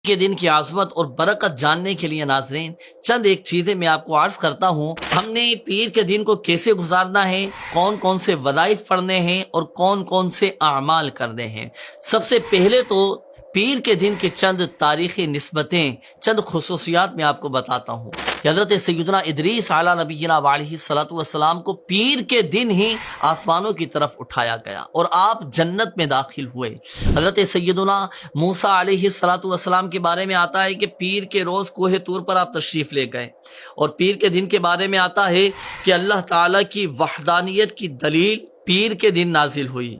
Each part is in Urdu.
کے دن کی عظمت اور برکت جاننے کے لیے ناظرین چند ایک چیزیں میں آپ کو عرض کرتا ہوں۔ ہم نے پیر کے دن کو کیسے گزارنا ہے، کون کون سے وظائف پڑھنے ہیں اور کون کون سے اعمال کرنے ہیں۔ سب سے پہلے تو پیر کے دن کے چند تاریخی نسبتیں، چند خصوصیات میں آپ کو بتاتا ہوں کہ حضرت سیدنا ادریس علیہ نبینا علیہ الصلوۃ والسلام کو پیر کے دن ہی آسمانوں کی طرف اٹھایا گیا اور آپ جنت میں داخل ہوئے۔ حضرت سیدنا موسیٰ علیہ الصلوۃ والسلام کے بارے میں آتا ہے کہ پیر کے روز کوہ طور پر آپ تشریف لے گئے، اور پیر کے دن کے بارے میں آتا ہے کہ اللہ تعالیٰ کی وحدانیت کی دلیل پیر کے دن نازل ہوئی۔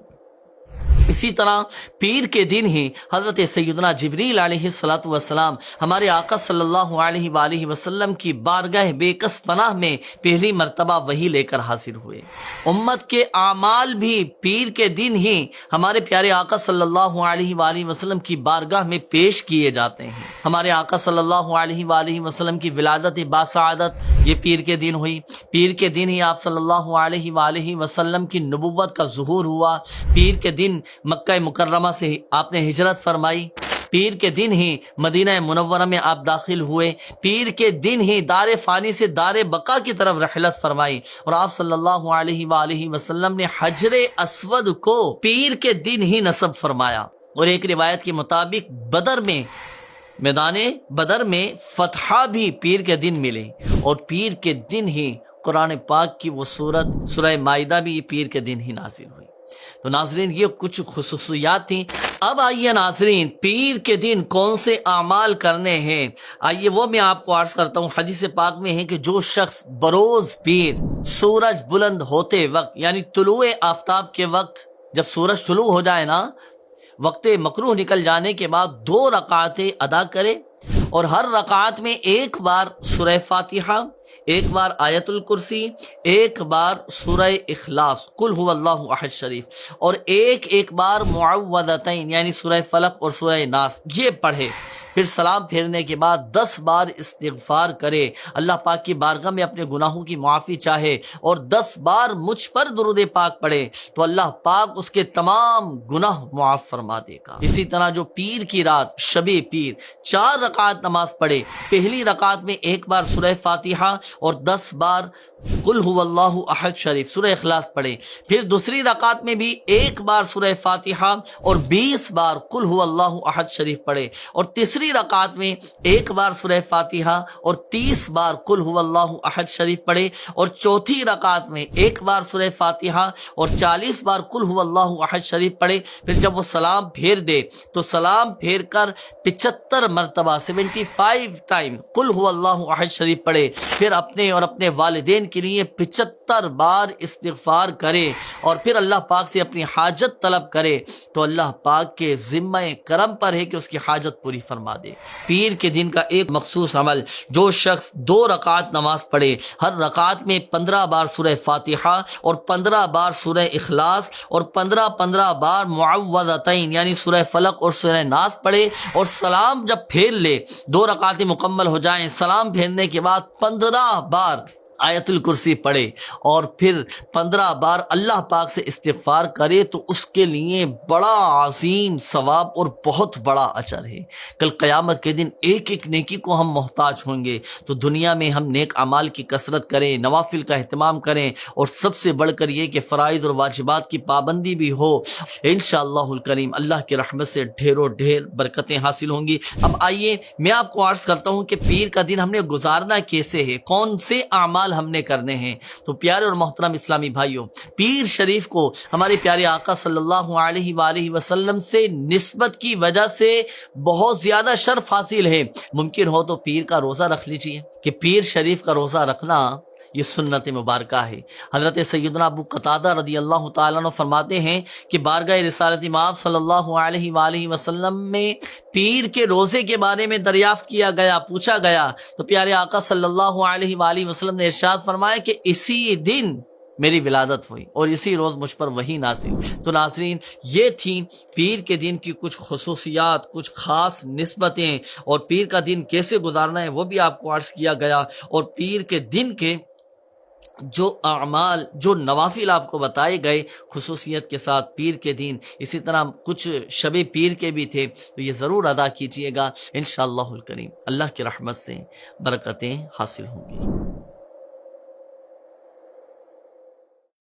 اسی طرح پیر کے دن ہی حضرت سیدنا جبریل علیہ الصلوۃ والسلام ہمارے آقا صلی اللہ علیہ وآلہ وسلم کی بارگاہ بے کس پناہ میں پہلی مرتبہ وحی لے کر حاضر ہوئے۔ امت کے اعمال بھی پیر کے دن ہی ہمارے پیارے آقا صلی اللہ علیہ وآلہ وسلم کی بارگاہ میں پیش کیے جاتے ہیں۔ ہمارے آقا صلی اللہ علیہ وآلہ وسلم کی ولادت باسعادت یہ پیر کے دن ہوئی۔ پیر کے دن ہی آپ صلی اللہ علیہ وآلہ وسلم کی نبوت کا ظہور ہوا۔ پیر کے دن مکہ مکرمہ سے آپ نے ہجرت فرمائی۔ پیر کے دن ہی مدینہ منورہ میں آپ داخل ہوئے۔ پیر کے دن ہی دار فانی سے دار بقا کی طرف رحلت فرمائی، اور آپ صلی اللہ علیہ وآلہ وسلم نے حجر اسود کو پیر کے دن ہی نصب فرمایا۔ اور ایک روایت کے مطابق میدان بدر میں فتح بھی پیر کے دن ملے، اور پیر کے دن ہی قرآن پاک کی وہ سورہ مائدہ بھی پیر کے دن ہی نازل ہوئی۔ تو ناظرین یہ کچھ خصوصیات تھیں۔ اب آئیے ناظرین پیر کے دن کون سے اعمال کرنے ہیں، آئیے وہ میں آپ کو عرض کرتا ہوں۔ حدیث پاک میں ہے کہ جو شخص بروز پیر سورج بلند ہوتے وقت، یعنی طلوع آفتاب کے وقت، جب سورج طلوع ہو جائے نا، وقت مکروہ نکل جانے کے بعد 2 رکعتیں ادا کرے، اور ہر رکعت میں ایک بار سورہ فاتحہ، ایک بار آیت الکرسی، ایک بار سورہ اخلاص قل هو اللہ احد شریف، اور ایک بار معوذتین یعنی سورہ فلق اور سورہ ناس یہ پڑھے۔ پھر سلام پھیرنے کے بعد 10 بار استغفار کرے، اللہ پاک کی بارگاہ میں اپنے گناہوں کی معافی چاہے، اور 10 بار مجھ پر درود پاک پڑھے تو اللہ پاک اس کے تمام گناہ معاف فرما دے گا۔ اسی طرح جو پیر کی رات شب پیر 4 رکعت نماز پڑھے، پہلی رکعت میں ایک بار سورہ فاتحہ اور 10 بار قل هو اللہ احد شریف سورہ اخلاص پڑھے، پھر دوسری رکعت میں بھی ایک بار سورہ فاتحہ اور 20 بار قل هو اللہ احد شریف پڑھے، اور تیسری رکعت میں ایک بار سورہ فاتحہ اور 30 بار قل هو اللہ احد شریف پڑھے، اور چوتھی رکعت میں ایک بار سورہ فاتحہ اور 40 بار قل هو اللہ احد شریف پڑھے۔ پھر جب وہ سلام پھیر دے تو سلام پھیر کر 75 مرتبہ 75 ٹائم قل هو اللہ احد شریف پڑھے، پھر اپنے اور اپنے والدین کے لیے 75 بار استغفار کرے، اور پھر اللہ پاک سے اپنی حاجت طلب کرے، تو اللہ پاک کے ذمہ کرم پر ہے کہ اس کی حاجت پوری فرما دے۔ پیر کے دن کا ایک مخصوص عمل، جو شخص 2 رکعت نماز پڑھے، ہر رکعت میں 15 بار سورہ فاتحہ اور 15 بار سورہ اخلاص اور 15 بار معوذتین یعنی سورہ فلق اور سورہ ناس پڑھے، اور سلام جب پھیر لے، 2 رکعتیں مکمل ہو جائیں، سلام پھیرنے کے بعد 15 بار آیت الکرسی پڑھے، اور پھر 15 بار اللہ پاک سے استغفار کرے، تو اس کے لیے بڑا عظیم ثواب اور بہت بڑا اجر ہے۔ کل قیامت کے دن ایک ایک نیکی کو ہم محتاج ہوں گے، تو دنیا میں ہم نیک اعمال کی کثرت کریں، نوافل کا اہتمام کریں، اور سب سے بڑھ کر یہ کہ فرائض اور واجبات کی پابندی بھی ہو۔ انشاءاللہ الکریم اللہ کی رحمت سے ڈھیروں ڈھیر برکتیں حاصل ہوں گی۔ اب آئیے میں آپ کو عرض کرتا ہوں کہ پیر کا دن ہم نے گزارنا کیسے ہے، کون سے اعمال ہم نے کرنے ہیں۔ تو پیارے اور محترم اسلامی بھائیوں، پیر شریف کو ہمارے پیارے آقا صلی اللہ علیہ وآلہ وسلم سے نسبت کی وجہ سے بہت زیادہ شرف حاصل ہے۔ ممکن ہو تو پیر کا روزہ رکھ لیجئے، کہ پیر شریف کا روزہ رکھنا یہ سنت مبارکہ ہے۔ حضرت سیدنا ابو قتادہ رضی اللہ تعالیٰ عنہ فرماتے ہیں کہ بارگاہ رسالت مآب صلی اللہ علیہ وآلہ وسلم میں پیر کے روزے کے بارے میں دریافت کیا گیا، پوچھا گیا، تو پیارے آقا صلی اللہ علیہ وآلہ وسلم نے ارشاد فرمایا کہ اسی دن میری ولادت ہوئی اور اسی روز مجھ پر وحی نازل ہوئی۔ تو ناظرین یہ تھیں پیر کے دن کی کچھ خصوصیات، کچھ خاص نسبتیں، اور پیر کا دن کیسے گزارنا ہے وہ بھی آپ کو عرض کیا گیا، اور پیر کے دن کے جو اعمال جو نوافل آپ کو بتائے گئے خصوصیت کے ساتھ پیر کے دن، اسی طرح کچھ شب پیر کے بھی تھے، تو یہ ضرور ادا کیجیے گا، انشاءاللہ الکریم اللہ کی رحمت سے برکتیں حاصل ہوں گی۔